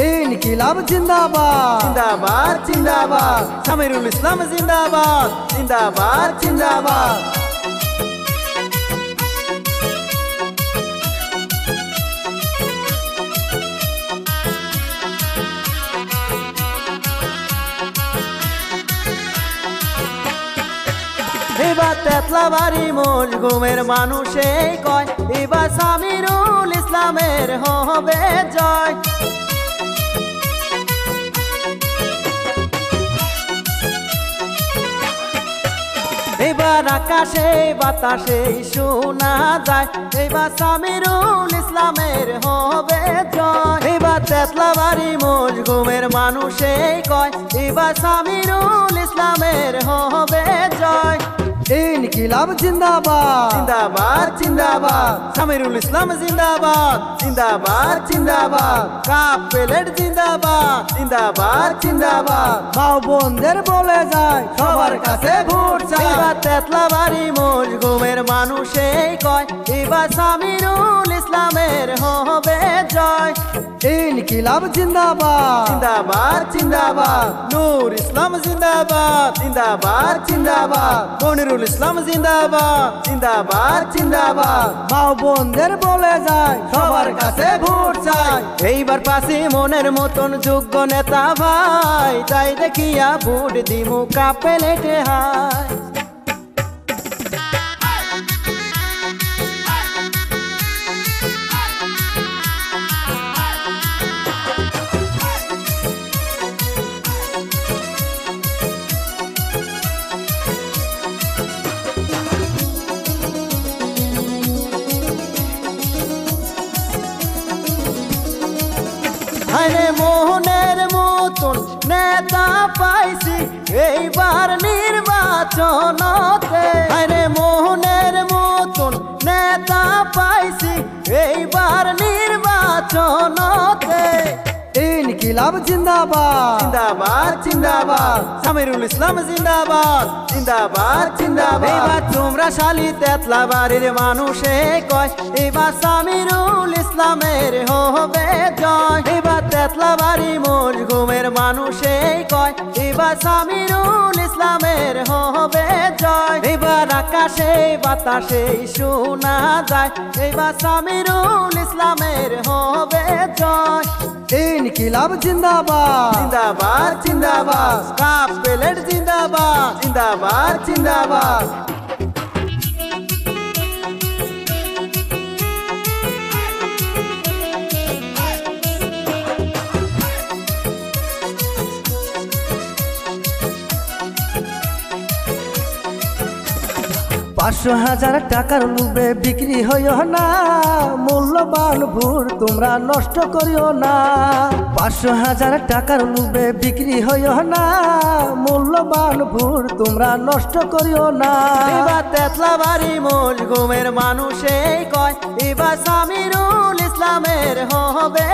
ইনকিলাব জিন্দাবাদ জিন্দাবাদ জিন্দাবাদ সামিরুল ইসলাম জিন্দাবাদ জিন্দাবাদ জিন্দাবাদ এবার তেতলাবাড়ি মজগুমের মানুষে কয় এবার সামিরুল ইসলামের হবে জয়। এবার আকাশে বাতাসে শোনা যায় এবার সামিরুল ইসলামের হবে জয়। এবার তেতলাবাড়ি মজগুমের মানুষে কয় এবার সামিরুল ইসলামের হবে জয়। ইনকিলাব জিন্দাবাদ জিন্দাবাদ জিন্দাবাদ সামিরুল ইসলাম জিন্দাবাদ জিন্দাবাদ জিন্দাবাদ কাপ প্লেট জিন্দাবাদ জিন্দাবাদ জিন্দাবাদ মাও বোনদের বলে যায় সবার কাছে ভোট চাই। এবার তেতলাবাড়ি মজগুমের মানুষে কয় এবার সামিরুল ইসলামের হবে জয়। ইনকিলাব জিন্দাবাদ জিন্দাবাদ জিন্দাবাদ নূর ইসলাম জিন্দাবাদ জিন্দাবাদ জিন্দাবাদ মনিরুল ইসলাম জিন্দাবাদ জিন্দাবাদ জিন্দাবাদ মাও বোনদের বলে যায় সবার কাছে ভোট চাই। এইবার পাশে মনের মতন যোগ্য নেতা ভাই তাই দেখিয়া ভোট দিমু কাপে লেটে হাই। আরে মোহনের মতন নেতা পাইছি এইবার নির্বাচনতে। আরে মোহনের মতন নেতা পাইছি এইবার নির্বাচনতে। ইনকিলাব জিন্দাবাদ জিন্দাবাদ জিন্দাবাদ সামিরুল ইসলাম জিন্দাবাদ জিন্দাবাদ জিন্দাবাদ এবার তোমরা শালি তেতলাবাড়ির মানুষে কয় এবার সামিরুল ইসলামের হবে জয়। এবার তেতলাবাড়ি মজগুমের মানুষে কয় এবার সামিরুল ইসলামের হবে জয়। এবার আকাশে বাতাসে শোনা যায় এবার সামিরুল ইসলামের হবে জয়। ইনকিলাব জিন্দাবাদ জিন্দাবাদ জিন্দাবাদ কাপ প্লেট জিন্দাবাদ জিন্দাবাদ জিন্দাবাদ পাঁচশো হাজার টাকার লোভে বিক্রি হইও না মূল্যবান ভোট তোমরা নষ্ট করিও না। 500,000 টাকার লোভে বিক্রি হইও না মূল্যবান ভোট তোমরা নষ্ট করিও না। এবার তেতলাবাড়ি মজগুমের মানুষে কয় এবার সামিরুল ইসলামের হবে